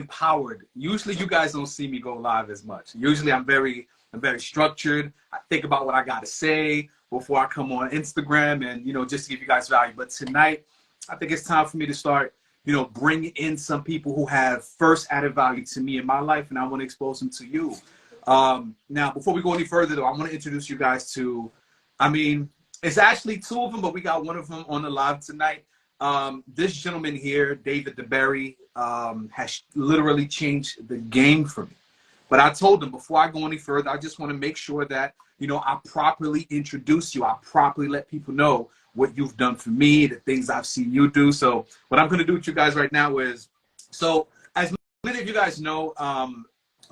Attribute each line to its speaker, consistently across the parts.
Speaker 1: empowered. Usually you guys don't see me go live as much. Usually I'm very structured. I think about what I got to say before I come on Instagram and, you know, just to give you guys value. But tonight, I think it's time for me to start, you know, bringing in some people who have first added value to me in my life, and I want to expose them to you. Now, before we go any further, though, I want to introduce you guys to, I mean, it's actually two of them, but we got one of them on the live tonight. This gentleman here, David DeBerry, has literally changed the game for me. But I told him before I go any further, I just want to make sure that, you know, I properly introduce you. I properly let people know what you've done for me, the things I've seen you do. So what I'm going to do with you guys right now is, so as many of you guys know,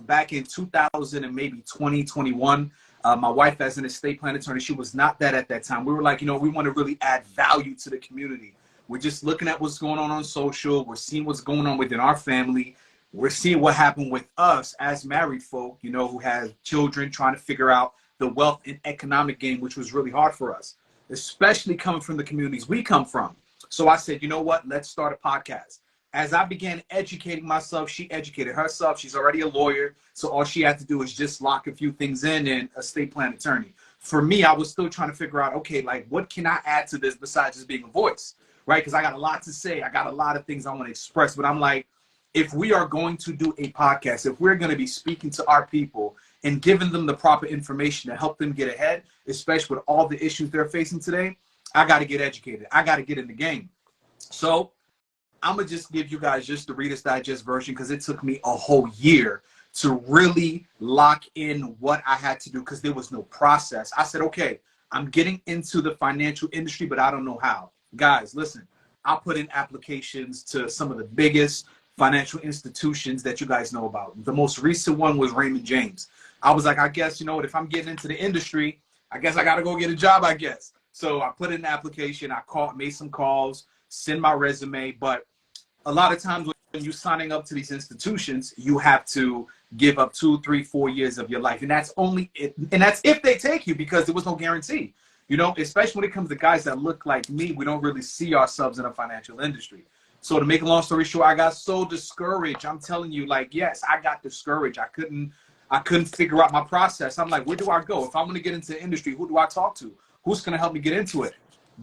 Speaker 1: back in 2000 and maybe 2021, my wife, as an estate plan attorney, she was not that at that time. We were like, you know, we want to really add value to the community. We're just looking at what's going on social. We're seeing what's going on within our family. We're seeing what happened with us as married folk, you know, who have children, trying to figure out the wealth and economic game, which was really hard for us, especially coming from the communities we come from. So I said, you know what, let's start a podcast. As I began educating myself, she educated herself. She's already a lawyer. So all she had to do is just lock a few things in and estate plan attorney. For me, I was still trying to figure out, okay, like, what can I add to this besides just being a voice, right? Because I got a lot to say. I got a lot of things I want to express. But I'm like, if we are going to do a podcast, if we're going to be speaking to our people and giving them the proper information to help them get ahead, especially with all the issues they're facing today, I got to get educated. I got to get in the game. So I'm going to just give you guys just the Reader's Digest version, because it took me a whole year to really lock in what I had to do, because there was no process. I said, okay, I'm getting into the financial industry, but I don't know how. Guys, listen, I put in applications to some of the biggest financial institutions that you guys know about. The most recent one was Raymond James. I was like, I guess, you know what, if I'm getting into the industry, I guess I got to go get a job, I guess. So I put in an application, I made some calls, send my resume. But a lot of times when you're signing up to these institutions, you have to give up 2, 3, 4 years of your life. And that's that's if they take you, because there was no guarantee. You know, especially when it comes to guys that look like me, we don't really see ourselves in a financial industry. So to make a long story short, I got so discouraged. I'm telling you, like, yes, I got discouraged. I couldn't figure out my process. I'm like, where do I go? If I'm going to get into the industry, who do I talk to? Who's going to help me get into it?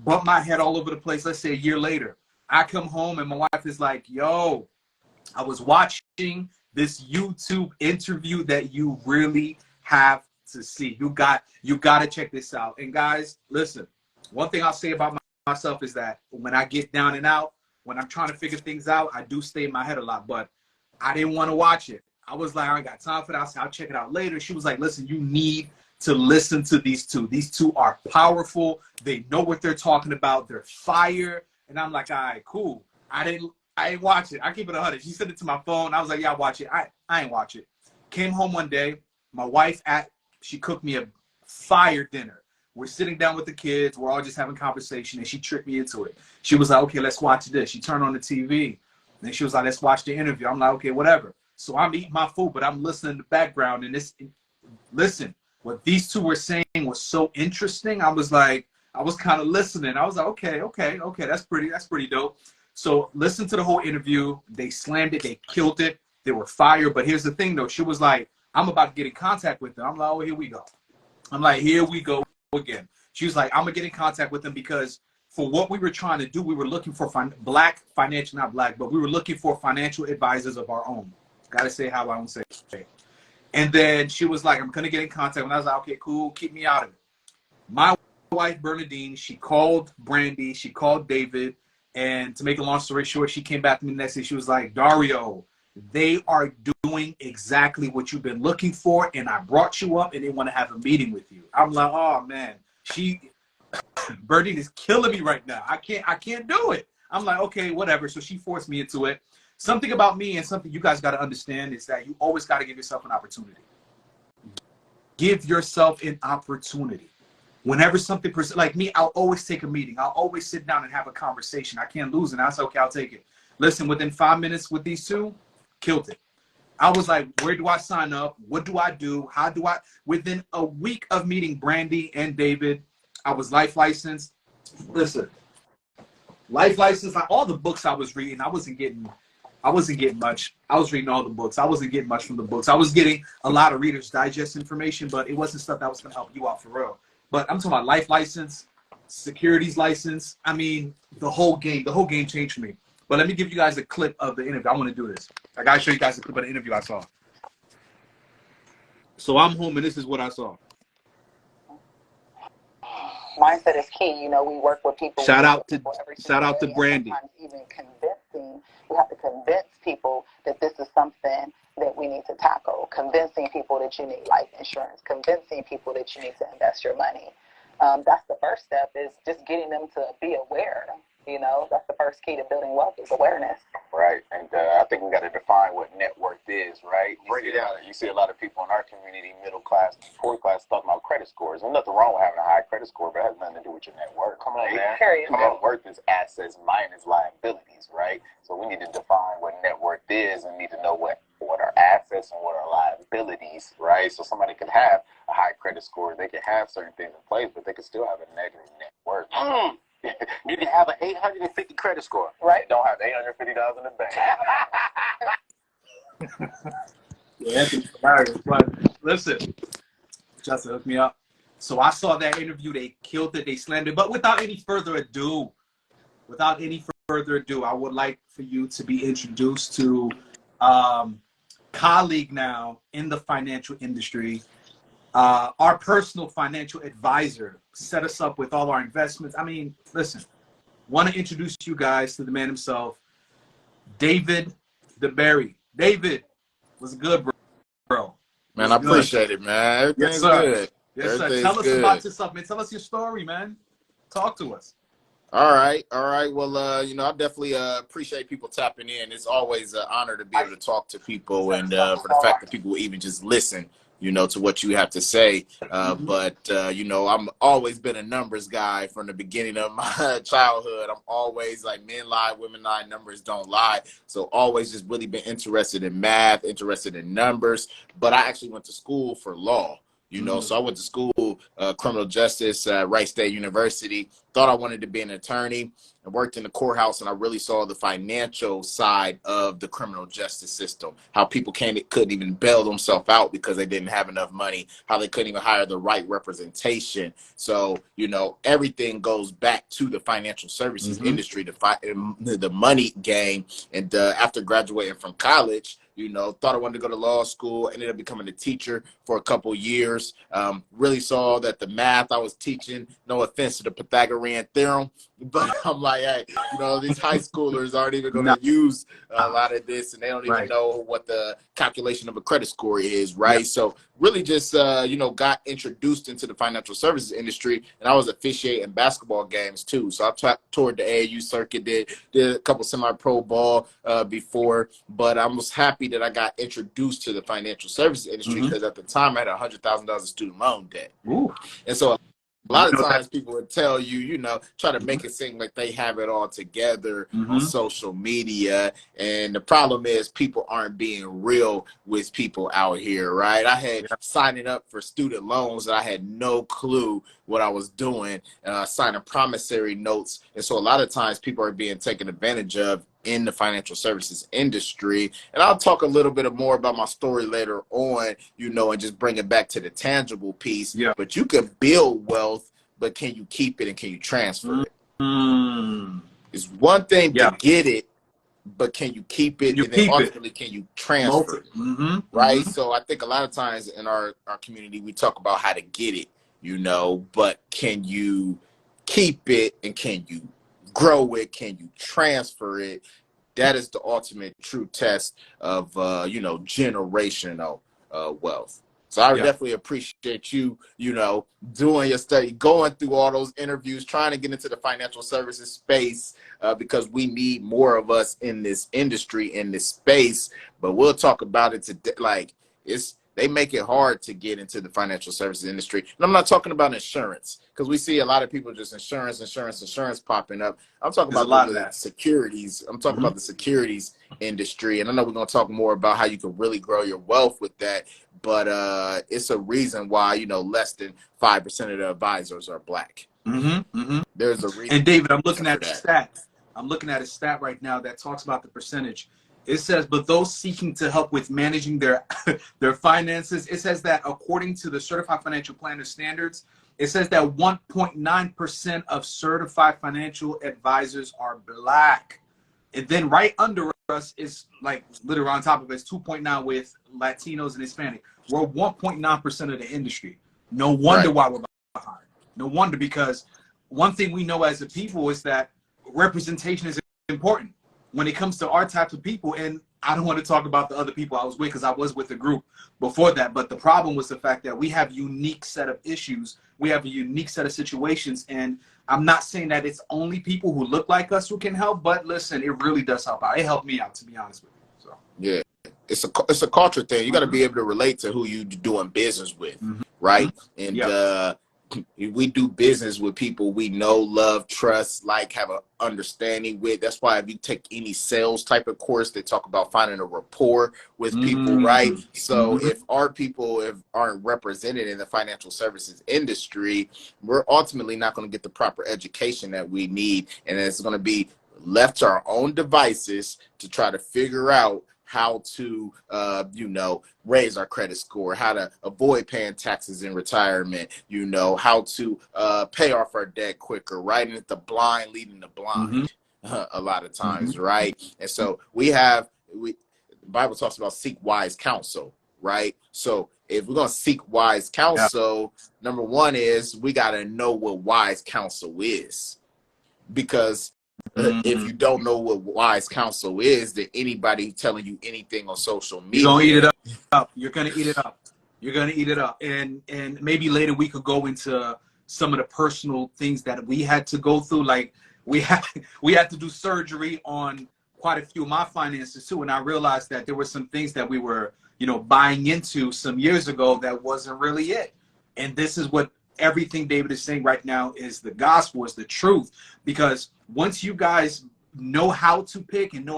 Speaker 1: Bump my head all over the place. Let's say a year later, I come home and my wife is like, yo, I was watching this YouTube interview that you really have to see. You got to check this out. And guys, listen, one thing I'll say about myself is that when I get down and out, when I'm trying to figure things out, I do stay in my head a lot, but I didn't want to watch it. I was like, I ain't got time for that. I said, I'll check it out later. She was like, listen, you need to listen to these two. These two are powerful. They know what they're talking about. They're fire. And I'm like, all right, cool. I ain't watch it. I keep it 100. She sent it to my phone. I was like, yeah, I'll watch it. I ain't watch it. Came home one day. My wife, she cooked me a fire dinner. We're sitting down with the kids. We're all just having conversation, and she tricked me into it. She was like, okay, let's watch this. She turned on the TV, and she was like, let's watch the interview. I'm like, okay, whatever. So I'm eating my food, but I'm listening in the background, and listen, what these two were saying was so interesting. I was kind of listening. I was like, okay, that's pretty dope. So listen to the whole interview. They slammed it. They killed it. They were fire. But here's the thing, though. She was like, I'm about to get in contact with them. I'm like, oh, here we go. I'm like, here we go again. She was like, I'm going to get in contact with them, because for what we were trying to do, we were looking for we were looking for financial advisors of our own. Got to say how I don't say it. And then she was like, I'm going to get in contact. And I was like, okay, cool. Keep me out of it. My wife, Bernadine, she called Brandy. She called David. And to make a long story short, she came back to me the next day. She was like, Dario, they are doing exactly what you've been looking for. And I brought you up and they want to have a meeting with you. I'm like, oh, man, Bernadine is killing me right now. I can't do it. I'm like, okay, whatever. So she forced me into it. Something about me and something you guys got to understand is that you always got to give yourself an opportunity. Give yourself an opportunity. Whenever something, like me, I'll always take a meeting. I'll always sit down and have a conversation. I can't lose it. I said, okay, I'll take it. Listen, within 5 minutes with these two, killed it. I was like, where do I sign up? What do I do? How do I? Within a week of meeting Brandy and David, I was life licensed. Listen, life license, like all the books I was reading, I wasn't getting I wasn't getting much. I was reading all the books. I wasn't getting much from the books. I was getting a lot of Reader's Digest information, but it wasn't stuff that was going to help you out for real. But I'm talking about life license, securities license. I mean, the whole game changed for me. But let me give you guys a clip of the interview. I want to do this. I got to show you guys a clip of the interview I saw. So I'm home, and this is what I saw.
Speaker 2: Mindset is key. You know, we work with people.
Speaker 1: Shout out to Brandy.
Speaker 2: Sometimes even convincing, we have to convince people that this is something that we need to tackle. Convincing people that you need life insurance. Convincing people that you need to invest your money. That's the first step, is just getting them to be aware. You know, that's the first key to building wealth, is awareness.
Speaker 3: Right, and I think we got to define what net worth is, right? Break it down. You see a lot of people in our community, middle class, poor class, talking about credit scores. There's nothing wrong with having a high credit score, but it has nothing to do with your net worth. Come on, man. Net worth is assets minus liabilities, right? So we need to define what net worth is, and need to know what are assets and what are liabilities, right? So somebody could have a high credit score, they can have certain things in place, but they could still have a negative net worth. You can have an 850 credit score, right? Don't have $850 in the bank.
Speaker 1: Yeah, that's hilarious. But listen, Justin, hook me up. So I saw that interview. They killed it. They slammed it. But without any further ado, I would like for you to be introduced to colleague now in the financial industry, our personal financial advisor, set us up with all our investments. I mean, listen, want to introduce you guys to the man himself, David DeBerry. David, what's good, bro?
Speaker 4: Man, I appreciate it, man. Everything's good.
Speaker 1: Yes, sir. Tell us about yourself, man. Tell us your story, man. Talk to us.
Speaker 4: All right. Well, you know, I definitely appreciate people tapping in. It's always an honor to be able to talk to people, and for the fact that people will even just listen, you know, to what you have to say. But, you know, I'm always been a numbers guy from the beginning of my childhood. I'm always like, men lie, women lie, numbers don't lie. So always just really been interested in math, interested in numbers. But I actually went to school for law. You know, so I went to school, criminal justice at Wright State University, thought I wanted to be an attorney. I worked in the courthouse, and I really saw the financial side of the criminal justice system, how people couldn't even bail themselves out because they didn't have enough money, how they couldn't even hire the right representation. So, you know, everything goes back to the financial services industry, the money game. And after graduating from college, you know, thought I wanted to go to law school, ended up becoming a teacher for a couple years. Really saw that the math I was teaching, no offense to the Pythagorean theorem, but I'm like, hey, you know, these high schoolers aren't even going to use a lot of this, and they don't even know what the calculation of a credit score is, right? So really just, you know, got introduced into the financial services industry, and I was officiating basketball games too. So I toured the AAU circuit, did a couple semi-pro ball before, but I was happy that I got introduced to the financial services industry because at the time I had $100,000 of student loan debt. And so a lot of times people would tell you, you know, try to make it seem like they have it all together on social media. And the problem is people aren't being real with people out here, right? I had signing up for student loans that I had no clue what I was doing, signing promissory notes. And so a lot of times people are being taken advantage of in the financial services industry. And I'll talk a little bit more about my story later on, you know, and just bring it back to the tangible piece. But you can build wealth, but can you keep it and can you transfer it? It's one thing to get it, but can you keep it? And then ultimately, can you transfer it? Right? So I think a lot of times in our community, we talk about how to get it, you know, but can you keep it and can you grow it? Can you transfer it? That is the ultimate true test of, you know, generational wealth. So I definitely appreciate you, you know, doing your study, going through all those interviews, trying to get into the financial services space because we need more of us in this industry, in this space. But we'll talk about it today. Like, they make it hard to get into the financial services industry. And I'm not talking about insurance because we see a lot of people just insurance popping up. I'm talking about a lot of that securities. I'm talking about the securities industry. And I know we're going to talk more about how you can really grow your wealth with that. But it's a reason why, you know, less than 5% of the advisors are black. There's a reason.
Speaker 1: And David, I'm looking at the stat. I'm looking at a stat right now that talks about the percentage. It says, but those seeking to help with managing their their finances, it says that according to the Certified Financial Planner standards, it says that 1.9% of certified financial advisors are Black. And then right under us is like literally on top of it is 2.9 with Latinos and Hispanic. We're 1.9% of the industry. No wonder why we're behind. No wonder, because one thing we know as a people is that representation is important when it comes to our types of people. And I don't want to talk about the other people I was with, because I was with a group before that. But the problem was the fact that we have a unique set of issues. We have a unique set of situations. And I'm not saying that it's only people who look like us who can help, but listen, it really does help out. It helped me out, to be honest with you. So
Speaker 4: yeah, it's a culture thing. You got to be able to relate to who you doing business with, right? And we do business with people we know, love, trust, like, have an understanding with. That's why if you take any sales type of course, they talk about finding a rapport with people, right? So if our people aren't represented in the financial services industry, we're ultimately not going to get the proper education that we need, and it's going to be left to our own devices to try to figure out how to, raise our credit score, how to avoid paying taxes in retirement, how to pay off our debt quicker, right? And it's the blind leading the blind a lot of times, right? And so the Bible talks about seek wise counsel, right? So if we're going to seek wise counsel, number one is we got to know what wise counsel is, because if you don't know what wise counsel is, then anybody telling you anything on social media,
Speaker 1: you're gonna eat it up. You're gonna eat it up. You're gonna eat it up. And maybe later we could go into some of the personal things that we had to go through. Like we had to do surgery on quite a few of my finances too. And I realized that there were some things that we were, buying into some years ago that wasn't really it. And this is what everything David is saying right now is the gospel, is the truth. Because once you guys know how to pick and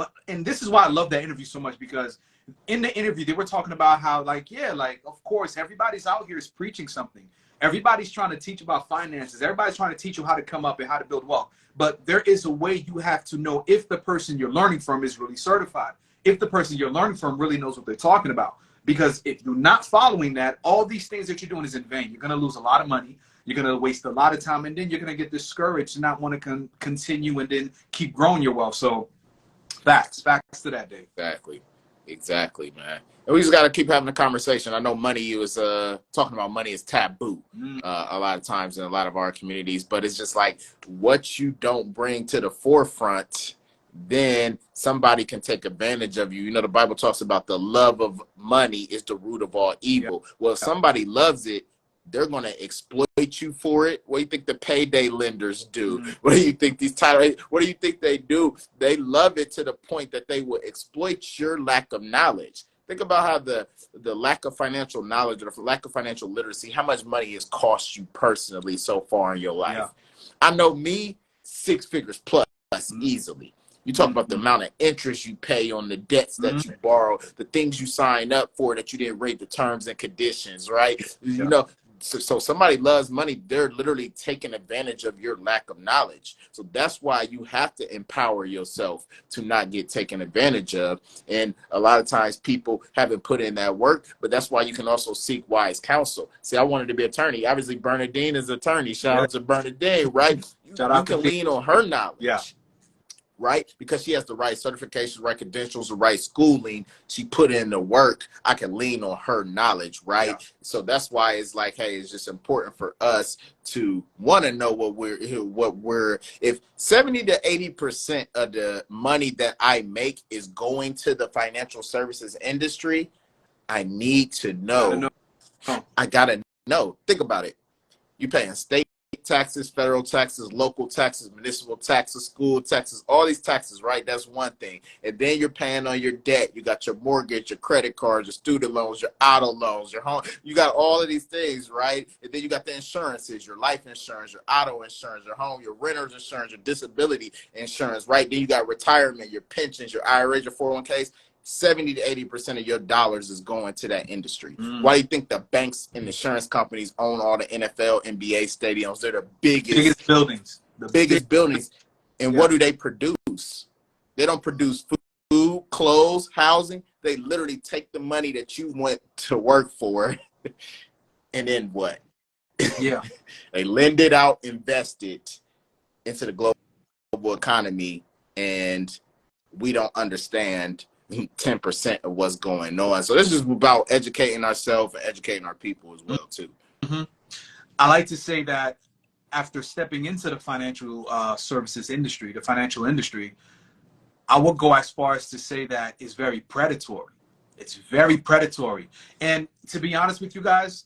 Speaker 1: this is why I love that interview so much, because in the interview they were talking about how of course everybody's out here is preaching something. Everybody's trying to teach about finances. Everybody's trying to teach you how to come up and how to build wealth. But there is a way you have to know if the person you're learning from is really certified, if the person you're learning from really knows what they're talking about. Because if you're not following that, all these things that you're doing is in vain. You're going to lose a lot of money. You're going to waste a lot of time, and then you're going to get discouraged and not want to continue and then keep growing your wealth. So facts to that, Dave.
Speaker 4: Exactly, man. And we just got to keep having a conversation. I know money was talking about money is taboo a lot of times in a lot of our communities, but it's just like what you don't bring to the forefront, then somebody can take advantage of you. The Bible talks about the love of money is the root of all evil. Well, if somebody loves it, they're going to exploit you for it. What do you think the payday lenders do? What do you think what do you think they do? They love it to the point that they will exploit your lack of knowledge. Think about how the lack of financial knowledge or the lack of financial literacy, how much money has cost you personally so far in your life. I know me, 6 figures plus easily. You talk about the amount of interest you pay on the debts that you borrow, the things you sign up for that you didn't read the terms and conditions, right? So somebody loves money, they're literally taking advantage of your lack of knowledge. So that's why you have to empower yourself to not get taken advantage of. And a lot of times people haven't put in that work, but that's why you can also seek wise counsel. See, I wanted to be an attorney. Obviously, Bernadine is an attorney. Shout out to Bernadine, right? You can lean on her knowledge. Right? Because she has the right certifications, right credentials, the right schooling. She put in the work. I can lean on her knowledge, right? So that's why it's like, hey, it's just important for us to want to know what we're, if 70 to 80% of the money that I make is going to the financial services industry, I need to know. I gotta know. Think about it. You're paying state taxes, federal taxes, local taxes, municipal taxes, school taxes, all these taxes, right? That's one thing. And then you're paying on your debt. You got your mortgage, your credit cards, your student loans, your auto loans, your home. You got all of these things, right? And then you got the insurances, your life insurance, your auto insurance, your home, your renter's insurance, your disability insurance, right? Then you got retirement, your pensions, your IRAs, your 401ks. 70 to 80% of your dollars is going to that industry. Why do you think the banks and insurance companies own all the NFL, NBA stadiums? They're the biggest buildings. The biggest buildings. And what do they produce? They don't produce food, clothes, housing, they literally take the money that you went to work for and then what?
Speaker 1: Yeah.
Speaker 4: They lend it out, invest it into the global economy, and we don't understand 10% of what's going on. So this is about educating ourselves and educating our people as well too.
Speaker 1: Mm-hmm. I like to say that after stepping into the financial services industry, the financial industry, I would go as far as to say that it's very predatory. It's very predatory. And to be honest with you guys,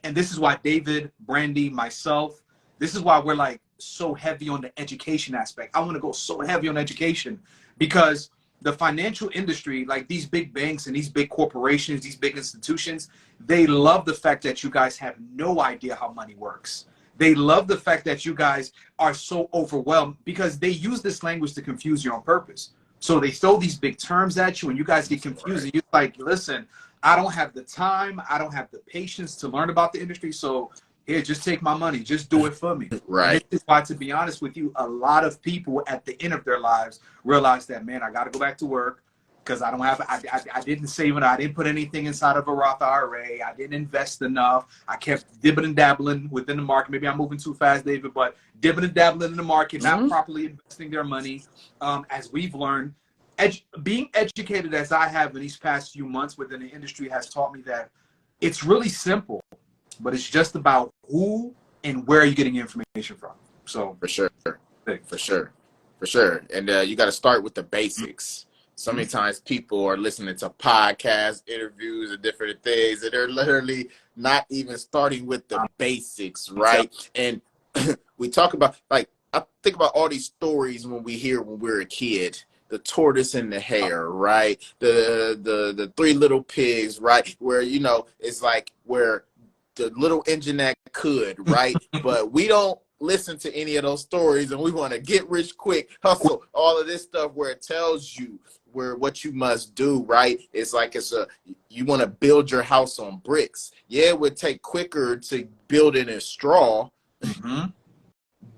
Speaker 1: and this is why David, Brandy, myself, this is why we're like so heavy on the education aspect. I want to go so heavy on education because the financial industry, like these big banks and these big corporations, these big institutions, they love the fact that you guys have no idea how money works. They love the fact that you guys are so overwhelmed because they use this language to confuse you on purpose. So they throw these big terms at you and you guys get confused. And you're like, listen, I don't have the time. I don't have the patience to learn about the industry. So here, just take my money. Just do it for me.
Speaker 4: Right.
Speaker 1: And this is why, to be honest with you, a lot of people at the end of their lives realize that, man, I got to go back to work because I don't have, I didn't save it. I didn't put anything inside of a Roth IRA. I didn't invest enough. I kept dibbing and dabbling within the market. Maybe I'm moving too fast, David, but dibbing and dabbling in the market, not properly investing their money. As we've learned, being educated as I have in these past few months within the industry has taught me that it's really simple, but it's just about who and where you're getting your information from. So
Speaker 4: for sure, for sure. And you got to start with the basics. So many times people are listening to podcasts, interviews, and different things, and they're literally not even starting with the basics, right? And we talk about, like, I think about all these stories when we hear when we're a kid. The tortoise and the hare, right? The three little pigs, right? Where, you know, it's like where the little engine that could, right? But we don't listen to any of those stories, and we want to get rich quick, hustle, all of this stuff where it tells you where what you must do, right? It's like you want to build your house on bricks. Yeah, it would take quicker to build it in straw,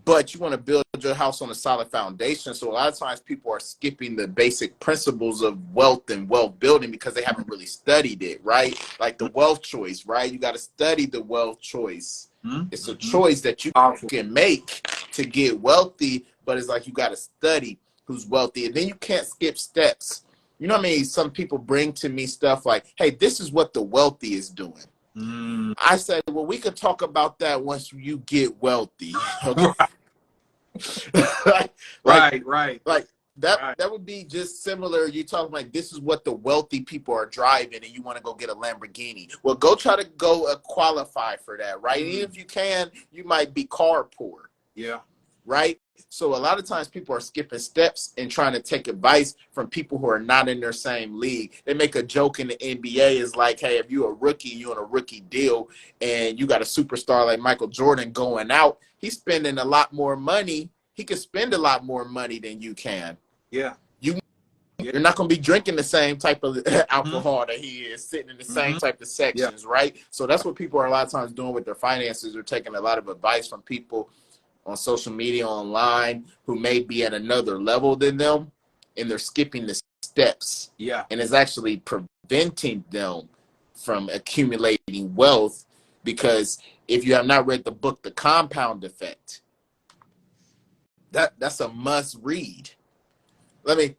Speaker 4: but you want to build your house on a solid foundation. So a lot of times people are skipping the basic principles of wealth and wealth building because they haven't really studied it, right? Like the wealth choice, right? You got to study the wealth choice. It's a choice that you can make to get wealthy, but it's like you got to study who's wealthy. And then you can't skip steps. You know what I mean? Some people bring to me stuff like, hey, this is what the wealthy is doing. I said, well, we could talk about that once you get wealthy. Okay? Like that would be just similar. You talking like this is what the wealthy people are driving, and you want to go get a Lamborghini. Well, go try to go qualify for that, right? Even if you can, you might be car poor.
Speaker 1: Yeah.
Speaker 4: Right. So a lot of times people are skipping steps and trying to take advice from people who are not in their same league. They make a joke in the NBA is like, hey, if you're a rookie, you're on a rookie deal, and you got a superstar like Michael Jordan going out, he's spending a lot more money. He could spend a lot more money than you can.
Speaker 1: Yeah.
Speaker 4: You're not going to be drinking the same type of alcohol that he is, sitting in the same type of sections, right? So that's what people are a lot of times doing with their finances. They're taking a lot of advice from people on social media, online, who may be at another level than them, and they're skipping the steps.
Speaker 1: Yeah.
Speaker 4: And it's actually preventing them from accumulating wealth, because if you have not read the book, The Compound Effect, that's a must read. I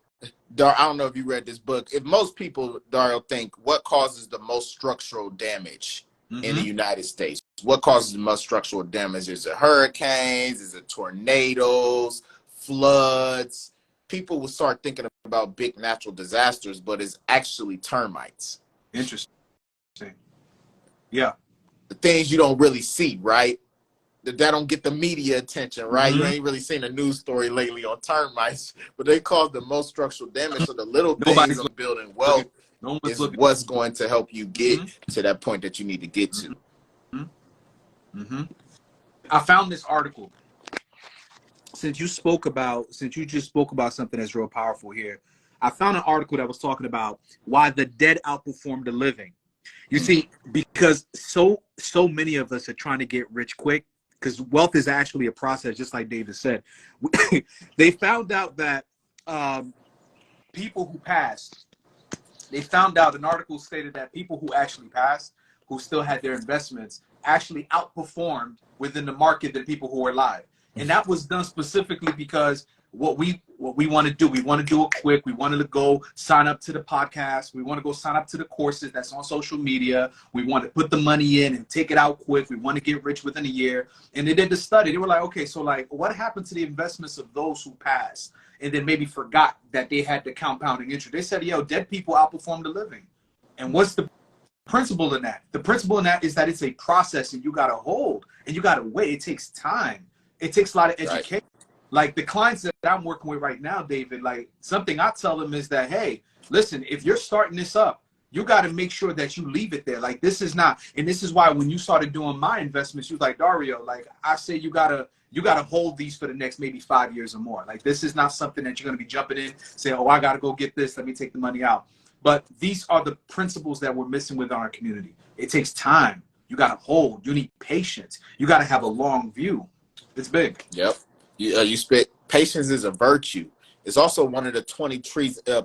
Speaker 4: don't know if you read this book. If most people, Dario, think what causes the most structural damage in the United States, what causes the most structural damage? Is it hurricanes? Is it tornadoes, floods? People will start thinking about big natural disasters, but it's actually termites.
Speaker 1: Interesting. Yeah.
Speaker 4: The things you don't really see, right? That don't get the media attention, right? You ain't really seen a news story lately on termites, but they cause the most structural damage. So the little things of building wealth is what's going to help you get to that point that you need to get to.
Speaker 1: I found this article. Since you just spoke about something that's real powerful here, I found an article that was talking about why the dead outperform the living. You see, because so many of us are trying to get rich quick, because wealth is actually a process, just like David said. They found out that people who passed, they found out, an article stated that people who actually passed, who still had their investments, actually outperformed within the market than people who were alive. And that was done specifically because what we want to do, we want to do it quick. We wanted to go sign up to the podcast. We want to go sign up to the courses that's on social media. We want to put the money in and take it out quick. We want to get rich within a year. And they did the study. They were like, okay, so like what happened to the investments of those who passed and then maybe forgot that they had the compounding interest? They said, yo, dead people outperform the living. And what's the principle in that? The principle in that is that it's a process and you got to hold and you got to wait. It takes time. It takes a lot of education. Right. Like the clients that I'm working with right now, David, like something I tell them is that, hey, listen, if you're starting this up, you got to make sure that you leave it there. Like this is not, and this is why when you started doing my investments, you was like, Dario, like I say, you gotta hold these for the next maybe 5 years or more. Like this is not something that you're going to be jumping in, say, oh, I got to go get this. Let me take the money out. But these are the principles that we're missing with our community. It takes time. You got to hold. You need patience. You got to have a long view. It's big.
Speaker 4: Yep. You spit. Patience is a virtue. It's also one of the 20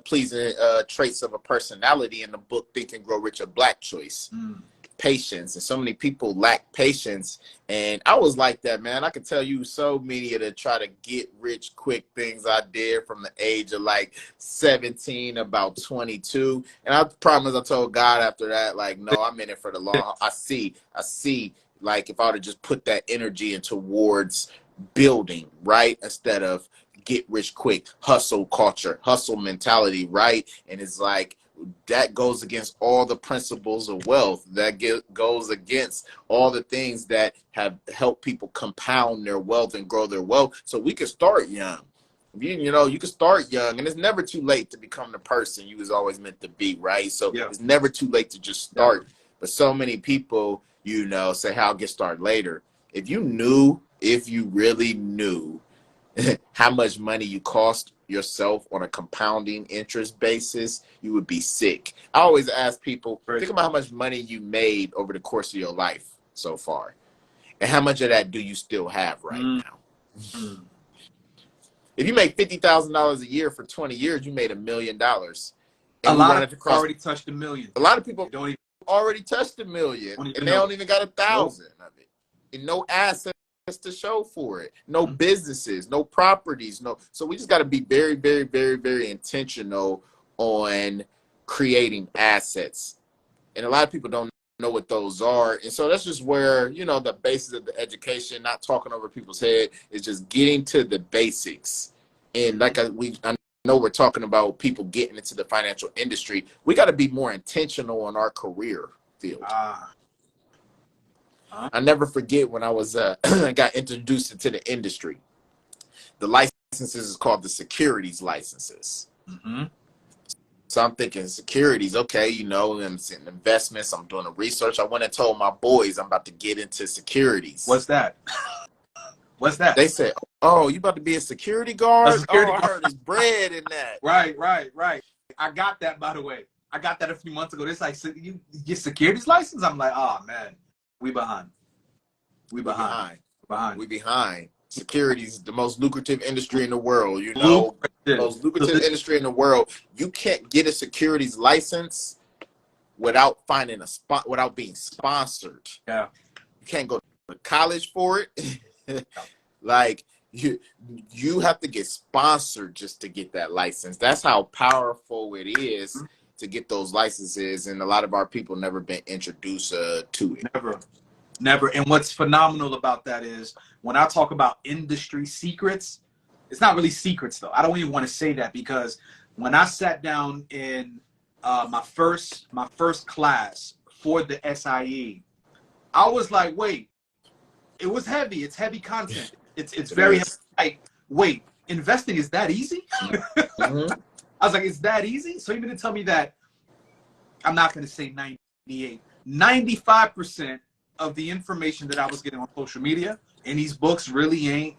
Speaker 4: pleasing traits of a personality in the book Think and Grow Rich, a Black choice. Patience. And so many people lack patience. And I was like that, man. I can tell you so many of the try to get rich quick things I did from the age of like 17, about 22. And I promise, I told God after that, like, no, I'm in it for the long. I see, like if I would have just put that energy in towards building, right, instead of get rich quick, hustle culture, hustle mentality, right? And it's like that goes against all the principles of wealth. That goes against all the things that have helped people compound their wealth and grow their wealth. So we can start young. You know, you can start young, and it's never too late to become the person you was always meant to be, right? So it's never too late to just start. But so many people, you know, say, "I'll get started later." If you really knew how much money you cost yourself on a compounding interest basis, you would be sick. I always ask people, think about how much money you made over the course of your life so far. And how much of that do you still have right now? If you make $50,000 a year for 20 years, you made $1 million.
Speaker 1: A lot of people already touched $1 million.
Speaker 4: A lot of people don't even already touched $1 million, and they don't even got 1,000 of it. And no assets to show for it, no businesses, no properties, no. So we just got to be very, very, very, very intentional on creating assets, and a lot of people don't know what those are. And so that's just where, you know, the basis of the education, not talking over people's head, is just getting to the basics. And like I know we're talking about people getting into the financial industry, we got to be more intentional in our career field. I never forget when I was got introduced into the industry. The licenses is called the securities licenses. So I'm thinking securities, okay, you know, I'm in investments, I'm doing the research. I went and told my boys I'm about to get into securities.
Speaker 1: What's that? What's that?
Speaker 4: They said, oh, you about to be a security guard? I heard there's bread in that.
Speaker 1: Right. I got that, by the way. I got that a few months ago. It's like, you get securities license? I'm like, oh, man. We behind. We behind. Securities, the most lucrative industry in the world, you know, most lucrative industry in the world. You can't get a securities license without finding a spot, without being sponsored. Yeah. You can't go to college for it. Like you have to get sponsored just to get that license. That's how powerful it is to get those licenses. And a lot of our people never been introduced to it. Never. And what's phenomenal about that is when I talk about industry secrets, it's not really secrets though. I don't even want to say that, because when I sat down in my first class for the SIE, I was like, wait, it was heavy. It's heavy content. It's very heavy. Like, wait, investing is that easy? I was like, it's that easy? So even to tell me that, I'm not going to say 95% of the information that I was getting on social media and these books really ain't,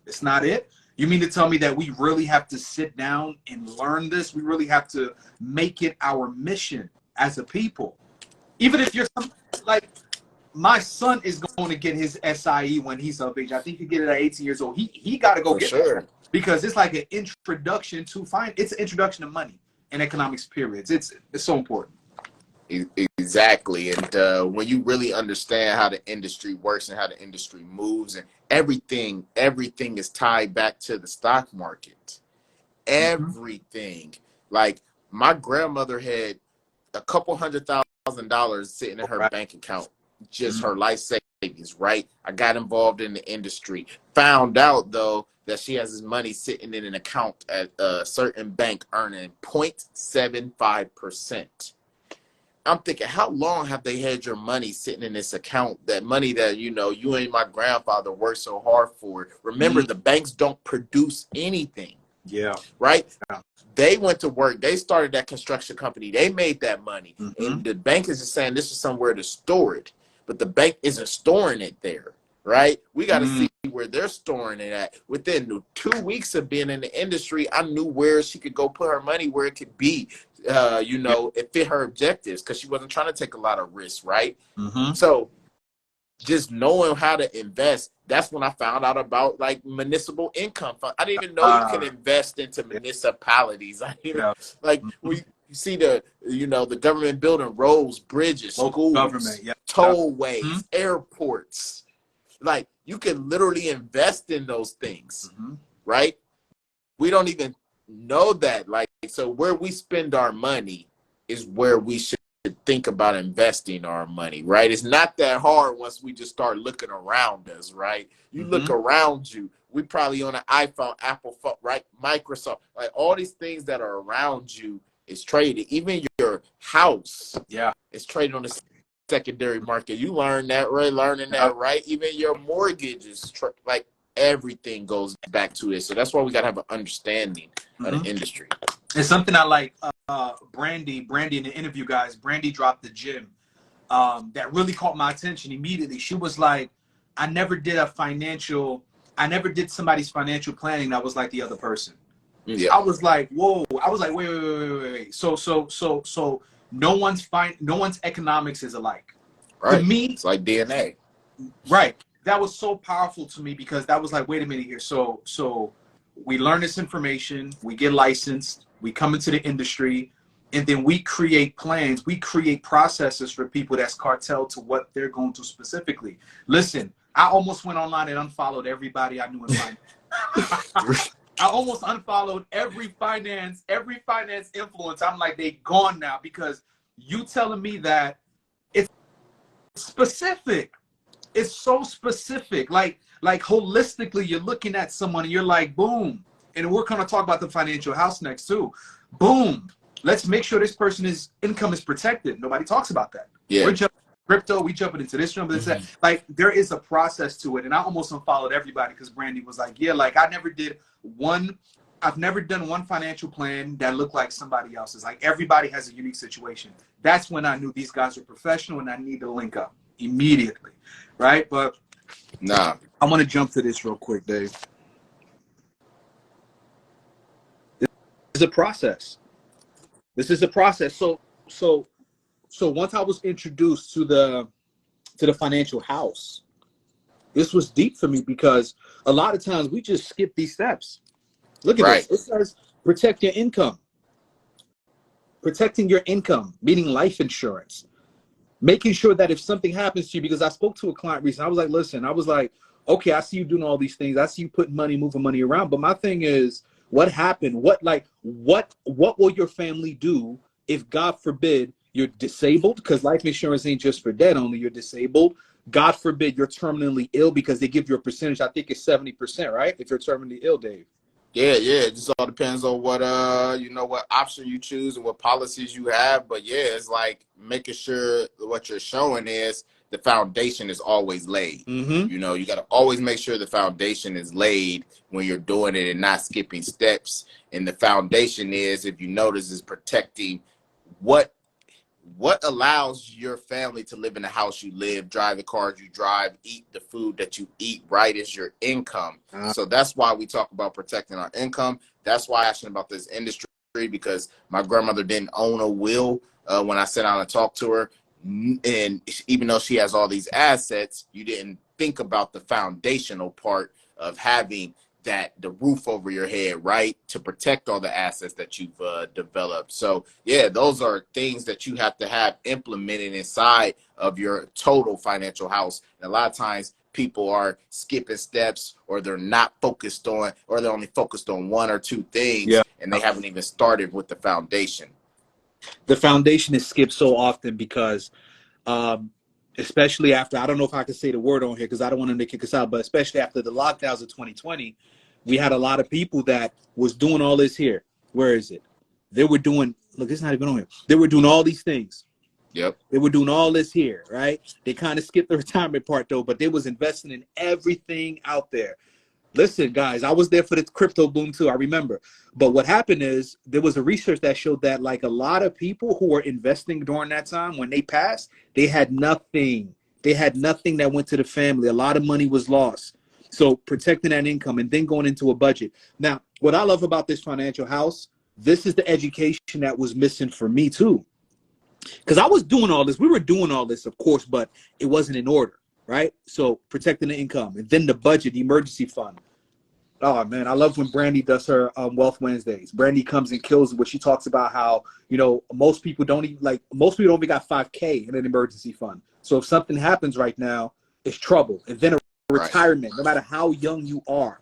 Speaker 1: it's not it. You mean to tell me that we really have to sit down and learn this? We really have to make it our mission as a people. Even if you're like, my son is going to get his SIE when he's of age. I think he get it at 18 years old. He got to go get it. because it's like an introduction to it's an introduction to money and economics periods. It's so important.
Speaker 4: Exactly. And when you really understand how the industry works and how the industry moves and everything is tied back to the stock market. Everything. Like my grandmother had a couple $100,000 sitting in her bank account, just her life savings, right? I got involved in the industry, found out though that she has this money sitting in an account at a certain bank earning 0.75%. I'm thinking, how long have they had your money sitting in this account? That money that, you know, you and my grandfather worked so hard for. Remember, the banks don't produce anything.
Speaker 1: Yeah.
Speaker 4: Right?
Speaker 1: Yeah.
Speaker 4: They went to work. They started that construction company. They made that money. And the bank is just saying this is somewhere to store it. But the bank isn't storing it there. Right? We got to see where they're storing it at. Within 2 weeks of being in the industry, I knew where she could go put her money, where it could be. You know, it fit her objectives because she wasn't trying to take a lot of risks, right? So just knowing how to invest, that's when I found out about like municipal income fund. I didn't even know you can invest into municipalities. I didn't even, like when you see the, you know, the government building roads, bridges, schools, tollways, airports. Like you can literally invest in those things, right? We don't even know that. Like, so where we spend our money is where we should think about investing our money, right? It's not that hard once we just start looking around us, right? You look around you, we probably on an iPhone, Apple phone, right? Microsoft, like all these things that are around you is traded. Even your house is traded on the secondary market. You learn that, right? Learning that, right? Even your mortgage is like everything goes back to it. So that's why we got to have an understanding of the industry.
Speaker 1: It's something I like. Brandy in the interview, guys. Brandy dropped the gym that really caught my attention immediately. She was like, I never did somebody's financial planning that was like the other person. I was like, whoa. I was like, wait. So no one's economics is alike.
Speaker 4: Right.
Speaker 1: To me,
Speaker 4: it's like DNA.
Speaker 1: Right. That was so powerful to me because that was like, wait a minute here. So we learn this information, we get licensed, we come into the industry, and then we create plans, we create processes for people that's cartel to what they're going to specifically. Listen, I almost went online and unfollowed everybody I knew in finance. I almost unfollowed every finance influence. I'm like, they gone now because you telling me that it's specific. It's so specific. Like holistically, you're looking at someone and you're like, boom. And we're going to talk about the financial house next too. Boom. Let's make sure this person's income is protected. Nobody talks about that.
Speaker 4: Yeah.
Speaker 1: We're jumping crypto. We jumping into this room. That. Like there is a process to it. And I almost unfollowed everybody because Brandy was like, yeah, like I've never done one financial plan that looked like somebody else's. Like everybody has a unique situation. That's when I knew these guys were professional and I need to link up immediately. Right? But
Speaker 4: nah,
Speaker 1: I want to jump to this real quick, Dave. This is a process. So once I was introduced to the financial house, this was deep for me because a lot of times we just skip these steps. Look at this. It says protect your income. Protecting your income, meaning life insurance. Making sure that if something happens to you, because I spoke to a client recently, I was like, listen, okay, I see you doing all these things. I see you putting money, moving money around. But my thing is, what happened? What will your family do if, God forbid, you're disabled? Because life insurance ain't just for dead only. You're disabled. God forbid you're terminally ill, because they give you a percentage. I think it's 70%, right? If you're terminally ill, Dave.
Speaker 4: Yeah. It just all depends on what what option you choose and what policies you have. But yeah, it's like making sure what you're showing is the foundation is always laid. You know, you got to always make sure the foundation is laid when you're doing it and not skipping steps. And the foundation is, if you notice, is protecting what allows your family to live in the house you live, drive the cars you drive, eat the food that you eat, right, is your income. So that's why we talk about protecting our income. That's why I asked about this industry, because my grandmother didn't own a will when I sat down and talked to her. And even though she has all these assets, you didn't think about the foundational part of having the roof over your head, right, to protect all the assets that you've developed. So yeah, those are things that you have to have implemented inside of your total financial house. And a lot of times people are skipping steps, or they're not focused on, or they're only focused on one or two things, and they haven't even started with the foundation.
Speaker 1: The foundation is skipped so often because especially after, I don't know if I can say the word on here because I don't want them to kick us out, but especially after the lockdowns of 2020, we had a lot of people that was doing all this here. Where is it? They were doing, look, it's not even on here. They were doing all these things.
Speaker 4: Yep.
Speaker 1: They were doing all this here, right? They kind of skipped the retirement part though, but they was investing in everything out there. Listen, guys, I was there for the crypto boom too, I remember. But what happened is there was a research that showed that like a lot of people who were investing during that time, when they passed, they had nothing. They had nothing that went to the family. A lot of money was lost. So protecting that income and then going into a budget. Now, what I love about this financial house, this is the education that was missing for me too. Because I was doing all this. We were doing all this, of course, but it wasn't in order. Right? So protecting the income, and then the budget, the emergency fund. Oh man, I love when Brandy does her Wealth Wednesdays. Brandy comes and kills it, where she talks about how, you know, most people don't even got 5K in an emergency fund. So if something happens right now, it's trouble. And then a retirement, no matter how young you are,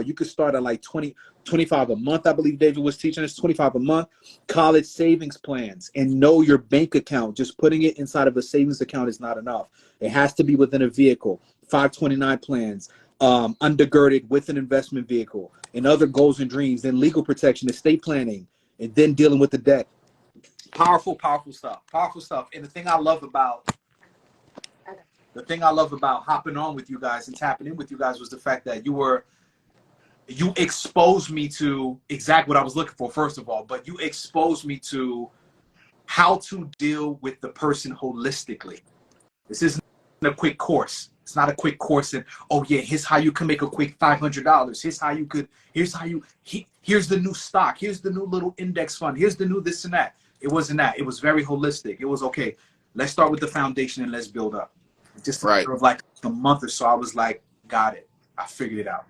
Speaker 1: you could start at like 20, 25 a month. I believe David was teaching us 25 a month. College savings plans, and know your bank account. Just putting it inside of a savings account is not enough. It has to be within a vehicle. 529 plans, undergirded with an investment vehicle, and other goals and dreams. Then legal protection, estate planning, and then dealing with the debt. Powerful, powerful stuff. Powerful stuff. And the thing I love about hopping on with you guys and tapping in with you guys was the fact that you exposed me to exactly what I was looking for, first of all, but you exposed me to how to deal with the person holistically. This isn't a quick course. It's not a quick course and, oh yeah, here's how you can make a quick $500. Here's the new stock. Here's the new little index fund. Here's the new this and that. It wasn't that. It was very holistic. It was, okay, let's start with the foundation and let's build up. Just for like a month or so, I was like, got it. I figured it out.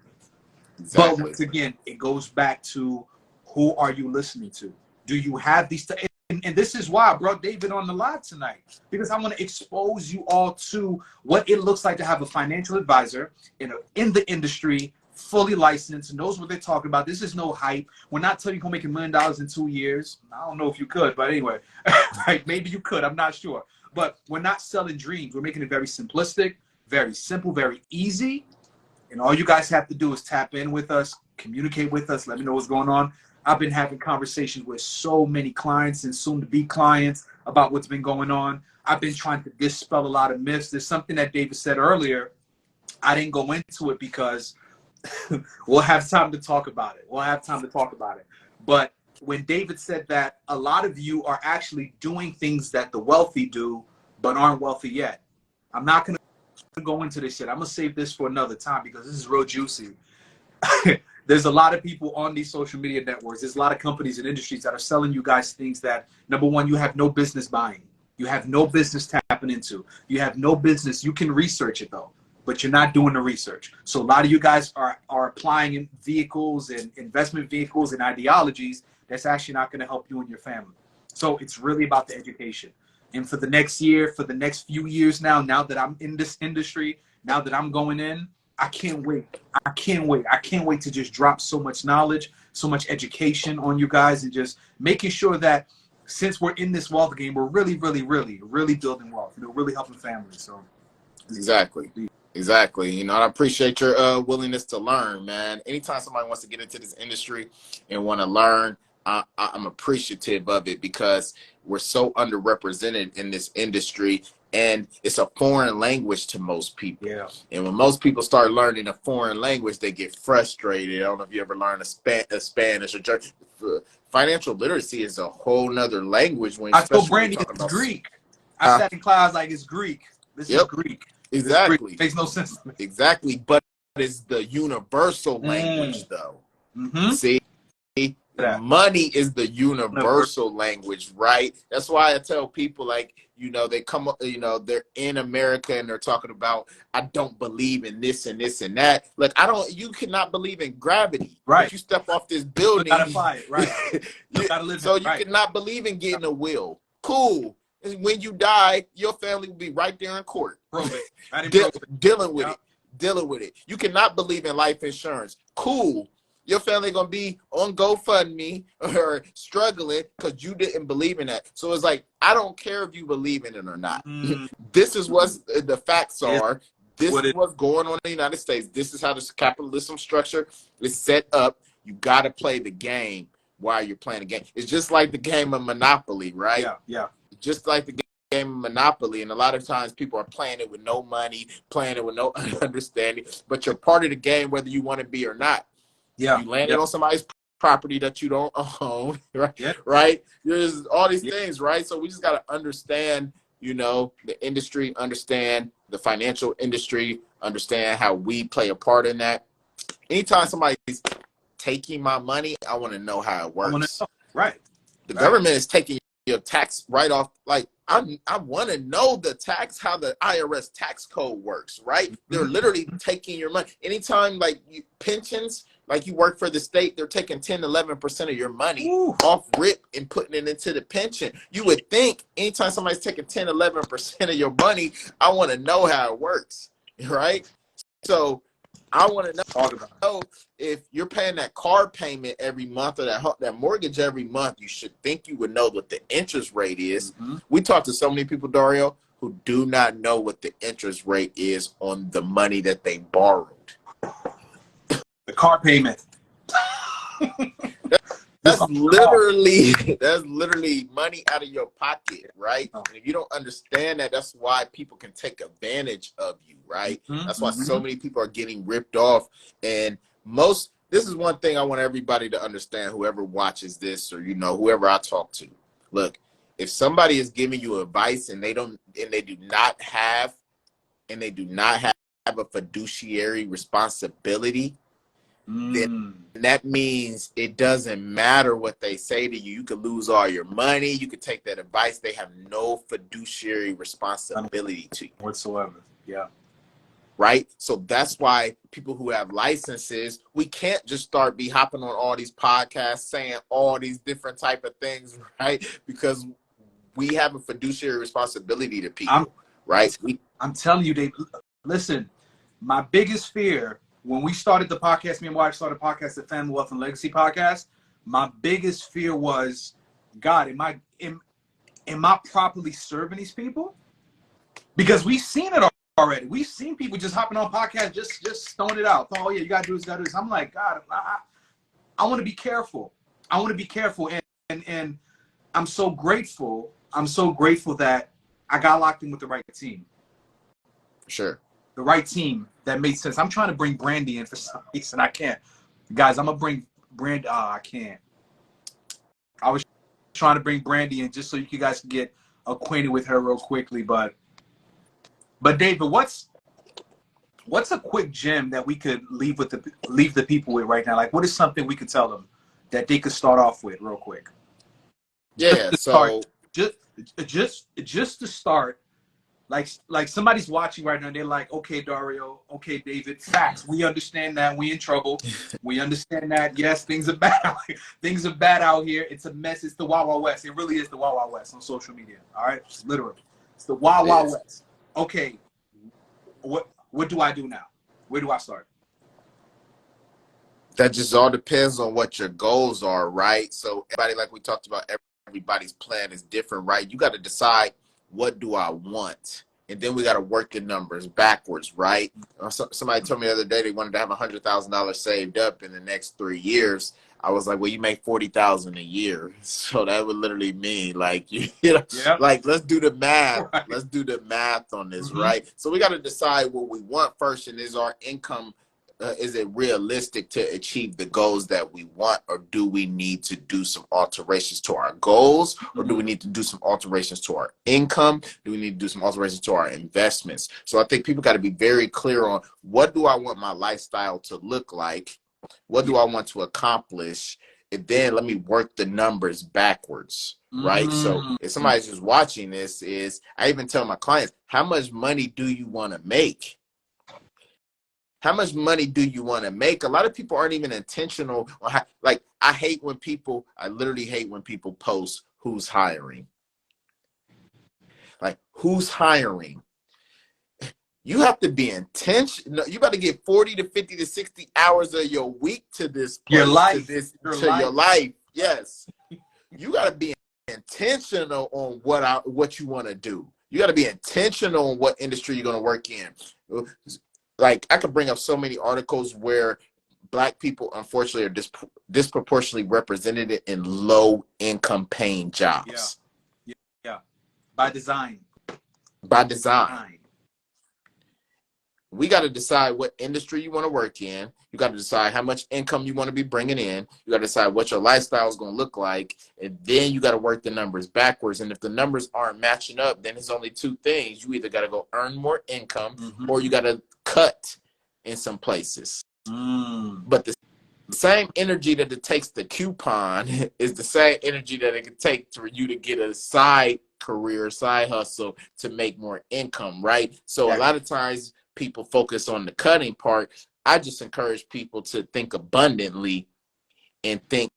Speaker 1: Exactly. But once again, it goes back to, who are you listening to? Do you have these? And this is why I brought David on the live tonight, because I want to expose you all to what it looks like to have a financial advisor in the industry, fully licensed, knows what they're talking about. This is no hype. We're not telling you you're going to make $1 million in 2 years. I don't know if you could, but anyway, right? Maybe you could. I'm not sure. But we're not selling dreams. We're making it very simplistic, very simple, very easy. And all you guys have to do is tap in with us, communicate with us, let me know what's going on. I've been having conversations with so many clients and soon-to-be clients about what's been going on. I've been trying to dispel a lot of myths. There's something that David said earlier. I didn't go into it because we'll have time to talk about it. But when David said that a lot of you are actually doing things that the wealthy do, but aren't wealthy yet. I'm not going to go into this yet. I'm going to save this for another time because this is real juicy. There's a lot of people on these social media networks. There's a lot of companies and industries that are selling you guys things that, number one, you have no business buying. You have no business tapping into. You have no business. You can research it though, but you're not doing the research. So a lot of you guys are applying in vehicles and investment vehicles and ideologies that's actually not going to help you and your family. So it's really about the education. And for the next year, for the next few years now that I'm in this industry, now that I'm going in, I can't wait. I can't wait to just drop so much knowledge, so much education on you guys, and just making sure that since we're in this wealth game, we're really, really, really, really building wealth, really helping families. So
Speaker 4: Exactly. You know, I appreciate your willingness to learn, man. Anytime somebody wants to get into this industry and want to learn, I'm appreciative of it, because we're so underrepresented in this industry, and it's a foreign language to most people.
Speaker 1: Yeah.
Speaker 4: And when most people start learning a foreign language, they get frustrated. I don't know if you ever learned a Spanish or German. Financial literacy is a whole nother language. When
Speaker 1: I told Brandy it's Greek. I sat in class like it's Greek. This is Greek.
Speaker 4: Exactly.
Speaker 1: Greek. Makes no sense to me.
Speaker 4: Exactly. But it's the universal language, though.
Speaker 1: Mm-hmm.
Speaker 4: See?
Speaker 1: that.
Speaker 4: money is the universal language, right? That's why I tell people, like, you know, they come up, you know, they're in America and they're talking about, I don't believe in this and this and that. Like, you cannot believe in gravity,
Speaker 1: Right.
Speaker 4: but you step off this
Speaker 1: You
Speaker 4: building.
Speaker 1: gotta apply it, right? You gotta live
Speaker 4: So
Speaker 1: it,
Speaker 4: you
Speaker 1: right.
Speaker 4: cannot believe in getting a will. Cool. When you die, your family will be right there in court.
Speaker 1: Prove it. I didn't prove it.
Speaker 4: Dealing with it. Dealing with it. You cannot believe in life insurance. Cool. Your family gonna be on GoFundMe or struggling because you didn't believe in that. So it's like, I don't care if you believe in it or not. This is what the facts are. This is what's going on in the United States. This is how this capitalism structure is set up. You got to play the game while you're playing the game. It's just like the game of Monopoly, right?
Speaker 1: Yeah.
Speaker 4: Just like the game of Monopoly. And a lot of times people are playing it with no money, playing it with no understanding, but you're part of the game whether you want to be or not.
Speaker 1: Yeah.
Speaker 4: You landed on somebody's property that you don't own, right?
Speaker 1: Yeah.
Speaker 4: Right? There's all these things, right? So we just got to understand, you know, the industry, understand the financial industry, understand how we play a part in that. Anytime somebody's taking my money, I want to know how it works.
Speaker 1: Right.
Speaker 4: The government is taking your tax right off. Like, I want to know the tax, how the IRS tax code works, right? They're literally taking your money. Anytime, like, pensions, like you work for the state, they're taking 10, 11% of your money off rip and putting it into the pension. You would think anytime somebody's taking 10, 11% of your money, I want to know how it works, right? So I want to know if you're paying that car payment every month or that mortgage every month, you should think you would know what the interest rate is. We talk to so many people, Dario, who do not know what the interest rate is on the money that they borrowed.
Speaker 1: The car payment.
Speaker 4: That's literally money out of your pocket, right? And if you don't understand that, that's why people can take advantage of you, right? That's why so many people are getting ripped off. And this is one thing I want everybody to understand, whoever watches this or, you know, whoever I talk to. Look, if somebody is giving you advice and they do not have a fiduciary responsibility, then that means it doesn't matter what they say to you. You could lose all your money. You could take that advice. They have no fiduciary responsibility to you
Speaker 1: whatsoever. Yeah.
Speaker 4: Right. So that's why people who have licenses, we can't just start hopping on all these podcasts saying all these different type of things, right? Because we have a fiduciary responsibility to people, right?
Speaker 1: I'm telling you, Dave, listen, my biggest fear when we started the podcast, me and my wife started a podcast, the Family Wealth and Legacy podcast, my biggest fear was, God, am I properly serving these people? Because we've seen it already. We've seen people just hopping on podcasts, just throwing it out. Oh yeah, you gotta do this, gotta do this. I'm like, God, I want to be careful. I want to be careful, and I'm so grateful. I'm so grateful that I got locked in with the right team.
Speaker 4: Sure. The
Speaker 1: right team that made sense. I'm trying to bring Brandy in for some reason. I can't. Guys, I'm going to bring Brandy. I can't. I was trying to bring Brandy in just so you guys can get acquainted with her real quickly. But David, what's a quick gem that we could leave the people with right now? Like, what is something we could tell them that they could start off with real quick?
Speaker 4: Yeah.
Speaker 1: Just to start. Like somebody's watching right now and they're like, okay, Dario, okay, David, facts. We understand that. We in trouble. We understand that. Yes, things are bad. Things are bad out here. It's a mess. It's the Wild Wild West. It really is the Wild Wild West on social media. All right? It's literally. It's the Wild Wild West. Okay, what do I do now? Where do I start?
Speaker 4: That just all depends on what your goals are, right? So everybody, like we talked about, everybody's plan is different, right? You got to decide, what do I want? And then we got to work the numbers backwards, right? Somebody told me the other day they wanted to have $100,000 saved up in the next 3 years. I was like, well, you make $40,000 a year. So that would literally mean like, like, let's do the math. Right. Let's do the math on this, right? So we got to decide what we want first. And is our income, is it realistic to achieve the goals that we want, or do we need to do some alterations to our goals, or do we need to do some alterations to our income? Do we need to do some alterations to our investments? So I think people got to be very clear on, what do I want my lifestyle to look like? What do I want to accomplish? and then let me work the numbers backwards, right? So if somebody's just watching this, I even tell my clients, how much money do you want to make? How much money do you want to make? A lot of people aren't even intentional. Like, I literally hate when people post who's hiring. Like, who's hiring? You have to be intentional. You got to get 40 to 50 to 60 hours of your week to this place, your life. Yes. You got to be intentional on what you want to do. You got to be intentional on what industry you're going to work in. Like, I could bring up so many articles where Black people, unfortunately, are disproportionately represented in low income paying jobs.
Speaker 1: Yeah. By design. We
Speaker 4: got to decide what industry you want to work in. You got to decide how much income you want to be bringing in. You got to decide what your lifestyle is going to look like. And then you got to work the numbers backwards. And if the numbers aren't matching up, then it's only two things. You either got to go earn more income or you got to cut in some places. But the same energy that it takes the coupon is the same energy that it could take for you to get a side career, side hustle to make more income, right? So a lot of times people focus on the cutting part. I just encourage people to think abundantly and think,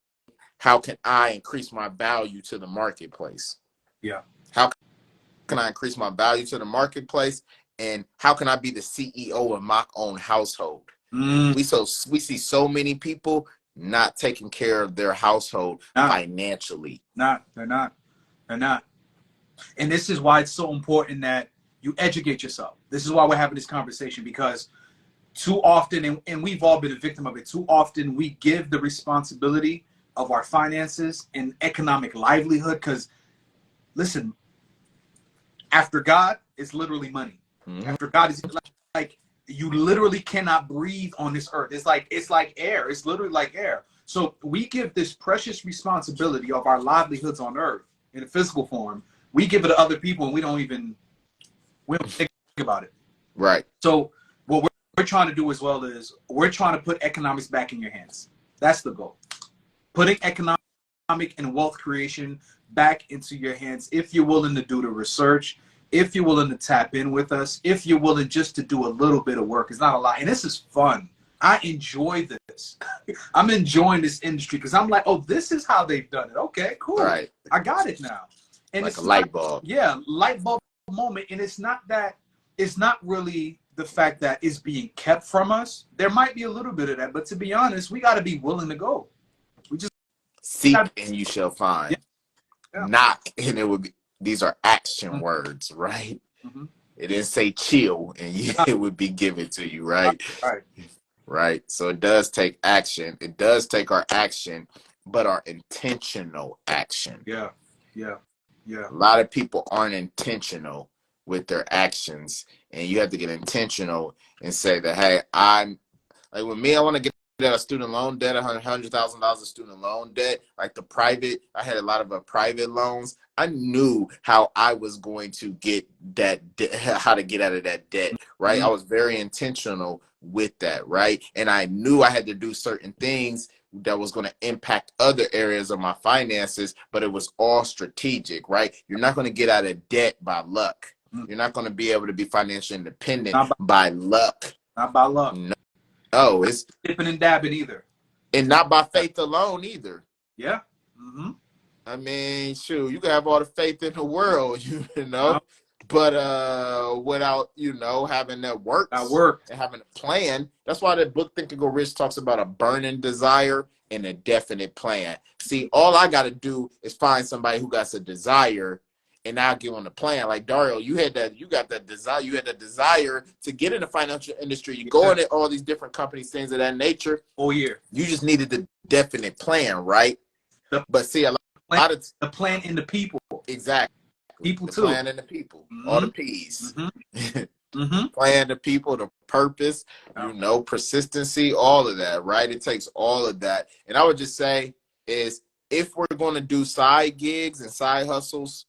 Speaker 4: how can I increase my value to the marketplace?
Speaker 1: Yeah.
Speaker 4: How can I increase my value to the marketplace? And how can I be the CEO of my own household? We see so many people not taking care of their household financially.
Speaker 1: They're not. And this is why it's so important that you educate yourself. This is why we're having this conversation, because too often, and we've all been a victim of it, too often we give the responsibility of our finances and economic livelihood, because, listen, after God, it's literally money. After God is like, you literally cannot breathe on this earth. It's like air. It's literally like air. So we give this precious responsibility of our livelihoods on earth in a physical form. We give it to other people, and we don't think about it.
Speaker 4: Right.
Speaker 1: So what we're trying to do as well is we're trying to put economics back in your hands. That's the goal. Putting economic and wealth creation back into your hands, if you're willing to do the research, if you're willing to tap in with us, if you're willing just to do a little bit of work. It's not a lot. And this is fun. I enjoy this. I'm enjoying this industry because I'm like, oh, this is how they've done it. Okay, cool.
Speaker 4: Right.
Speaker 1: I got it now. And
Speaker 4: like a light bulb.
Speaker 1: Yeah, light bulb moment. And it's not really the fact that it's being kept from us. There might be a little bit of that, but to be honest, we got to be willing to go. We just
Speaker 4: seek and you shall find. Yeah. Knock and it will be. These are action words, right? It didn't say chill and it would be given to you, right? Right. So it does take action. It does take our action, but our intentional action.
Speaker 1: Yeah.
Speaker 4: A lot of people aren't intentional with their actions, and you have to get intentional and say that, hey, I'm like, with me, I want to get a student loan debt, $100,000 of student loan debt, like the private. I had a lot of private loans. I knew how I was going to get that how to get out of that debt, right? I was very intentional with that, right? And I knew I had to do certain things that was going to impact other areas of my finances, but it was all strategic, right? You're not going to get out of debt by luck. You're not going to be able to be financially independent by luck.
Speaker 1: Not by luck.
Speaker 4: No, it's
Speaker 1: dipping and dabbing either. And
Speaker 4: not by faith alone either.
Speaker 1: Yeah.
Speaker 4: I mean, shoot, you can have all the faith in the world, you know, but without, having that work and having a plan. That's why the book Think and Go Rich talks about a burning desire and a definite plan. See, all I got to do is find somebody who got a desire, and I'll give them a plan. Like Dario, you had that desire to get in the financial industry. You go into all these different companies, things of that nature.
Speaker 1: Oh yeah.
Speaker 4: You just needed the definite plan, right? But see, the
Speaker 1: plan in the people.
Speaker 4: Exactly.
Speaker 1: People
Speaker 4: the
Speaker 1: too.
Speaker 4: Plan in the people. All the P's. Plan the people, the purpose, persistency, all of that, right? It takes all of that. And I would just say is, if we're going to do side gigs and side hustles,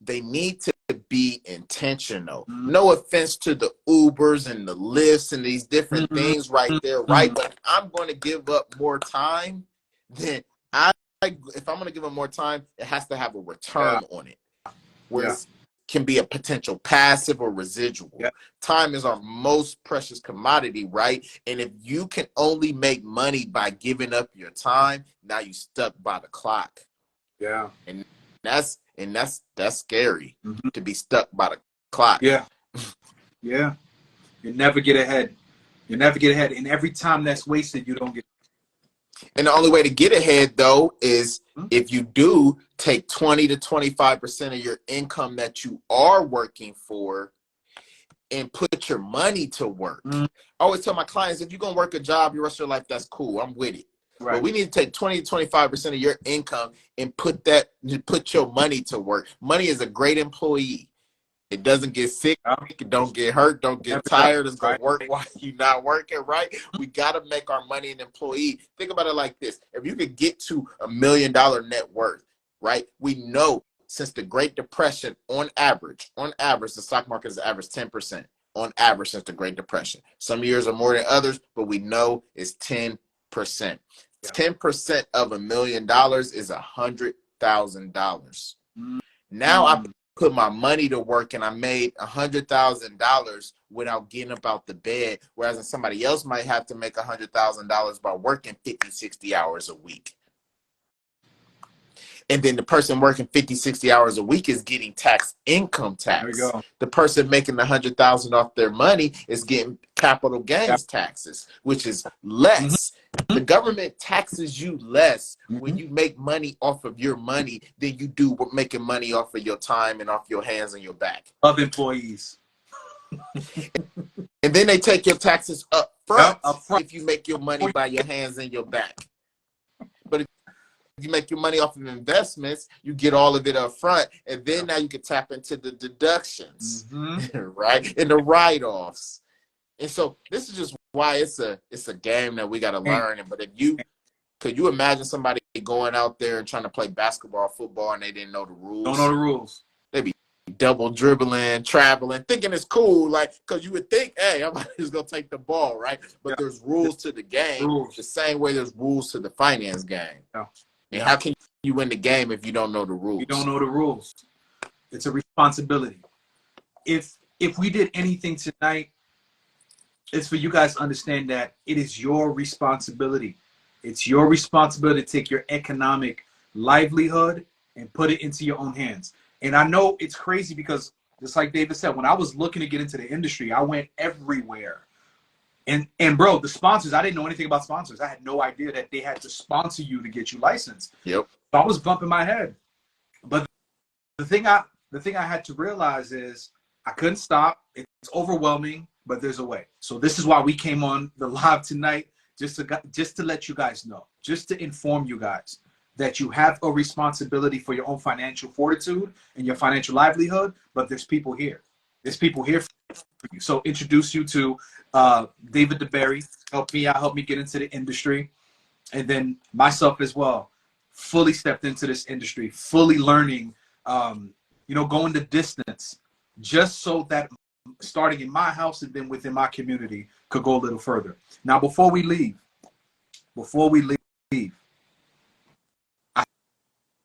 Speaker 4: they need to be intentional. No offense to the Ubers and the Lyfts and these different things right there, right? But I'm going to give up more time than if I'm going to give them more time, it has to have a return on it, where
Speaker 1: Yeah.
Speaker 4: it can be a potential passive or residual.
Speaker 1: Yeah.
Speaker 4: Time is our most precious commodity, right? And if you can only make money by giving up your time, now you stuck by the clock.
Speaker 1: Yeah.
Speaker 4: And that's scary,
Speaker 1: Mm-hmm.
Speaker 4: to be stuck by the clock.
Speaker 1: Yeah. Yeah. You never get ahead. You never get ahead. And every time that's wasted, you don't get.
Speaker 4: And the only way to get ahead, though, is
Speaker 1: Mm-hmm.
Speaker 4: if you do take 20 to 25% of your income that you are working for and put your money to work.
Speaker 1: Mm-hmm.
Speaker 4: I always tell my clients, if you're going to work a job your rest of your life, that's cool. I'm with it.
Speaker 1: Right.
Speaker 4: But we need to take 20 to 25% of your income and put your money to work. Money is a great employee. It doesn't get sick, it don't get hurt, don't get tired. It's going to work while you're not working, right? We got to make our money an employee. Think about it like this. If you could get to $1 million net worth, right? We know since the Great Depression, on average, the stock market has averaged 10% on average since the Great Depression. Some years are more than others, but we know it's 10%. 10% of $1 million is $100,000. Now I put my money to work and I made $100,000 without getting up out the bed, whereas somebody else might have to make $100,000 by working 50, 60 hours a week. And then the person working 50, 60 hours a week is getting taxed income tax.
Speaker 1: There you go.
Speaker 4: The person making $100,000 off their money is getting capital gains taxes, which is less. Mm-hmm. The government taxes you less when you make money off of your money than you do making money off of your time and off your hands and your back.
Speaker 1: Of employees.
Speaker 4: And then they take your taxes up front if you make your money by your hands and your back. But if you make your money off of investments, you get all of it up front, and then now you can tap into the deductions, right? And the write-offs. And so this is just why it's a game that we got to learn. But could you imagine somebody going out there and trying to play basketball, football, and they didn't know the rules?
Speaker 1: Don't know the rules.
Speaker 4: They be double dribbling, traveling, thinking it's cool, like, because you would think, hey, I'm just going to take the ball, right? But there's rules to the game, the same way there's rules to the finance game. And how can you win the game if you don't know the rules?
Speaker 1: You don't know the rules. It's a responsibility. If we did anything tonight, it's for you guys to understand that it is your responsibility. It's your responsibility to take your economic livelihood and put it into your own hands. And I know it's crazy because, just like David said, when I was looking to get into the industry, I went everywhere. And bro, the sponsors, I didn't know anything about sponsors. I had no idea that they had to sponsor you to get you licensed.
Speaker 4: Yep.
Speaker 1: So I was bumping my head. But the thing I had to realize is I couldn't stop. It's overwhelming, but there's a way. So this is why we came on the live tonight, just to let you guys know, just to inform you guys that you have a responsibility for your own financial fortitude and your financial livelihood, but there's people here. There's people here for you. So introduce you to David DeBerry. Help me out, help me get into the industry. And then myself as well, fully stepped into this industry, fully learning, going the distance, just so that starting in my house and then within my community could go a little further. Now, before we leave, I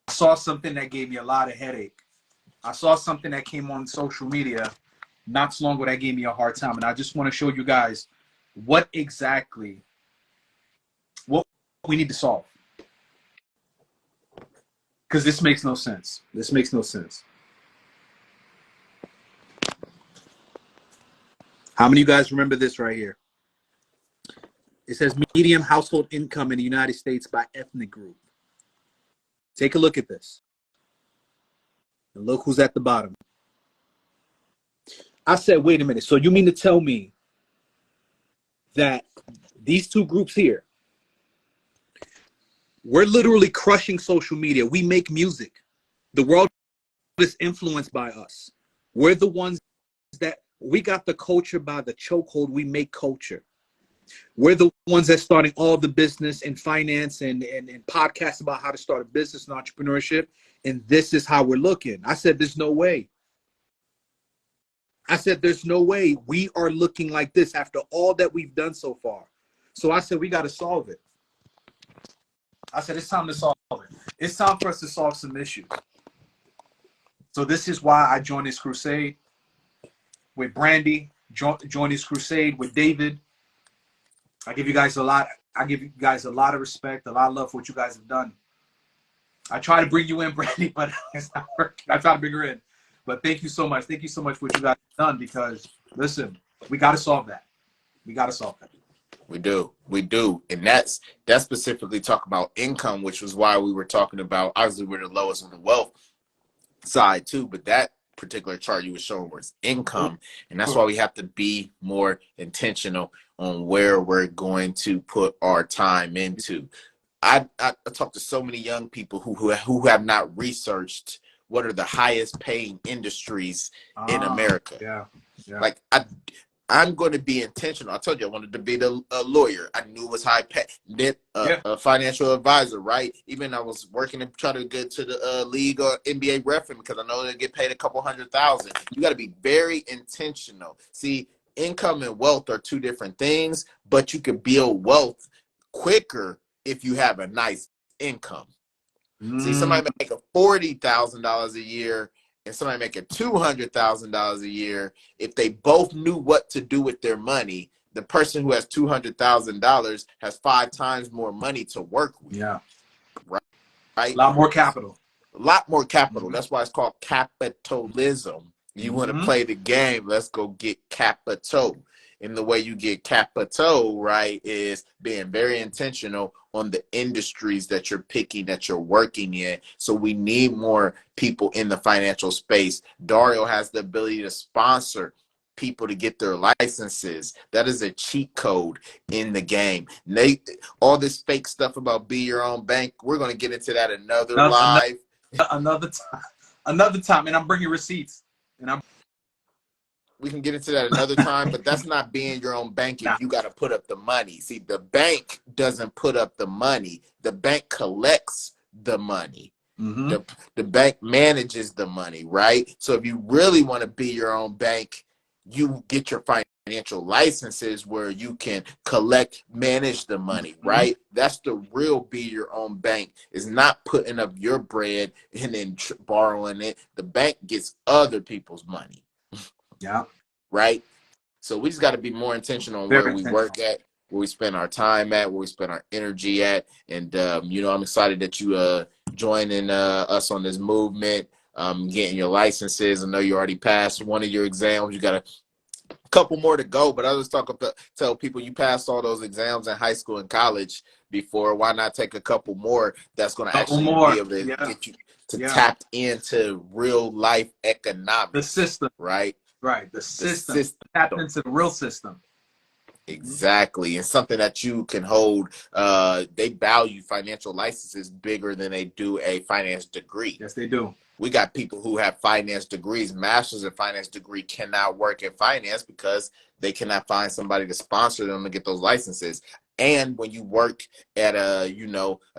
Speaker 1: saw something that gave me a lot of headache. I saw something that came on social media not so long ago that gave me a hard time. And I just want to show you guys what we need to solve. Because this makes no sense. This makes no sense. How many of you guys remember this right here? It says median household income in the United States by ethnic group. Take a look at this. And look who's at the bottom. I said, wait a minute. So you mean to tell me that these two groups here, we're literally crushing social media. We make music. The world is influenced by us. We're the ones that we got the culture by the chokehold. We make culture. We're the ones that starting all the business and finance and podcasts about how to start a business and entrepreneurship. And this is how we're looking. I said, there's no way. I said, there's no way we are looking like this after all that we've done so far. So I said, we got to solve it. I said, it's time to solve it's time for us to solve some issues. So this is why I joined this crusade with Brandy, join this crusade with David. I give you guys a lot. I give you guys a lot of respect, a lot of love for what you guys have done. I try to bring you in, Brandy, but it's not working. I try to bring her in. But thank you so much. Thank you so much for what you guys have done, because, listen, we got to solve that. We got to solve that.
Speaker 4: We do. We do. And that's specifically talking about income, which was why we were talking about, obviously, we're the lowest on the wealth side, too. But that particular chart you were showing was income. And that's why we have to be more intentional on where we're going to put our time into. I talk to so many young people who have not researched what are the highest paying industries in America.
Speaker 1: Yeah.
Speaker 4: Like I'm going to be intentional. I told you I wanted to be a lawyer. I knew it was high pay. Then a financial advisor, right? Even I was working to try to get to the league or NBA referee, because I know they get paid a couple $100,000. You got to be very intentional. See, income and wealth are two different things, but you can build wealth quicker if you have a nice income. See, somebody making $40,000 a year and somebody making $200,000 a year, if they both knew what to do with their money, the person who has $200,000 has 5 times more money to work with.
Speaker 1: Yeah.
Speaker 4: Right?
Speaker 1: A lot more capital.
Speaker 4: A lot more capital. That's why it's called capitalism. You want to play the game, let's go get capital. And the way you get capital, right, is being very intentional on the industries that you're picking, that you're working in. So we need more people in the financial space. Dario has the ability to sponsor people to get their licenses. That is a cheat code in the game. All this fake stuff about be your own bank, we're going to get into that another live.
Speaker 1: Another time, and I'm bringing receipts.
Speaker 4: We can get into that another time, but that's not being your own bank if you got to put up the money. See, the bank doesn't put up the money. The bank collects the money. The bank manages the money, right? So if you really want to be your own bank, you get your financial licenses where you can manage the money, right? That's the real be your own bank, is not putting up your bread and then borrowing it. The bank gets other people's money.
Speaker 1: Yeah.
Speaker 4: Right. So we just got to be more intentional on where we work at, where we spend our time at, where we spend our energy at. And, I'm excited that you joining us on this movement, getting your licenses. I know you already passed one of your exams. You got a couple more to go, but I just tell people you passed all those exams in high school and college before. Why not take a couple more that's going to actually be able to get you to tap into real life economics.
Speaker 1: The system.
Speaker 4: Right.
Speaker 1: Right, the system. Tap into the real system.
Speaker 4: Exactly, and something that you can hold. They value financial licenses bigger than they do a finance degree.
Speaker 1: Yes, they do.
Speaker 4: We got people who have finance degrees, masters in finance degree, cannot work in finance because they cannot find somebody to sponsor them to get those licenses. And when you work at a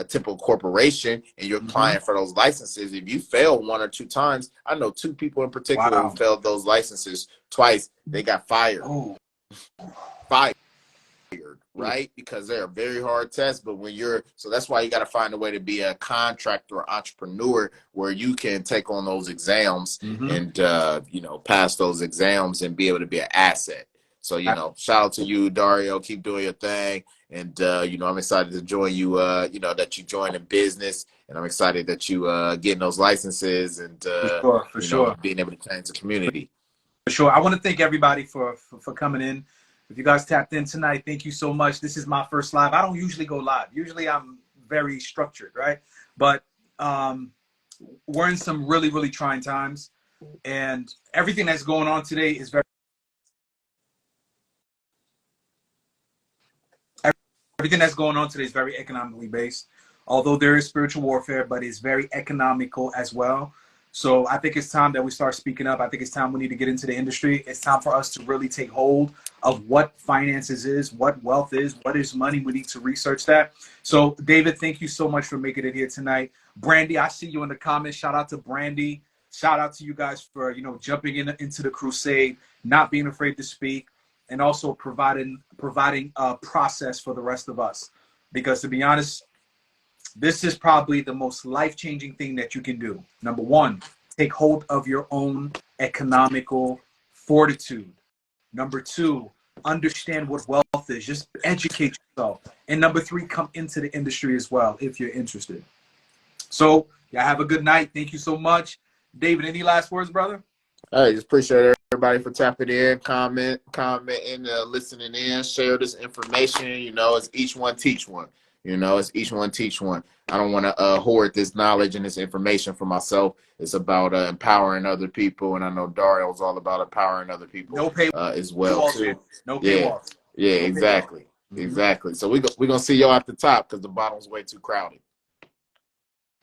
Speaker 4: typical corporation and you're applying for those licenses, if you fail 1 or 2 times, I know 2 people in particular who failed those licenses twice. They got fired. Fired, right? Because they're a very hard test. But so that's why you got to find a way to be a contractor or entrepreneur where you can take on those exams and pass those exams and be able to be an asset. So, shout out to you, Dario. Keep doing your thing. And, I'm excited to join you, that you joined in business. And I'm excited that you getting those licenses and,
Speaker 1: for sure.
Speaker 4: being able to change the community.
Speaker 1: For sure. I want to thank everybody for coming in. If you guys tapped in tonight, thank you so much. This is my first live. I don't usually go live. Usually I'm very structured, right? But we're in some really, really trying times. And everything that's going on today is very economically based. Although there is spiritual warfare, but it's very economical as well. So I think it's time that we start speaking up. I think it's time we need to get into the industry. It's time for us to really take hold of what finances is, what wealth is, what is money. We need to research that. So David, thank you so much for making it here tonight. Brandy, I see you in the comments. Shout out to Brandy. Shout out to you guys for, jumping into the crusade, not being afraid to speak, and also providing a process for the rest of us. Because to be honest, This is probably the most life-changing thing that you can do. Number one, take hold of your own economical fortitude. Number two, understand what wealth is. Just educate yourself. And number three, come into the industry as well if you're interested. So, yeah, have a good night. Thank you so much. David, any last words, brother?
Speaker 4: Hey, just appreciate everybody for tapping in, commenting, listening in, share this information. You know, it's each one teach one. You know, it's each one teach one. I don't want to hoard this knowledge and this information for myself. It's about empowering other people, and I know Dario's all about empowering other people
Speaker 1: No pay
Speaker 4: as well too.
Speaker 1: No
Speaker 4: Yeah,
Speaker 1: paywalls.
Speaker 4: yeah,
Speaker 1: No
Speaker 4: exactly,
Speaker 1: paywall.
Speaker 4: exactly. So we're gonna see y'all at the top because the bottom's way too crowded.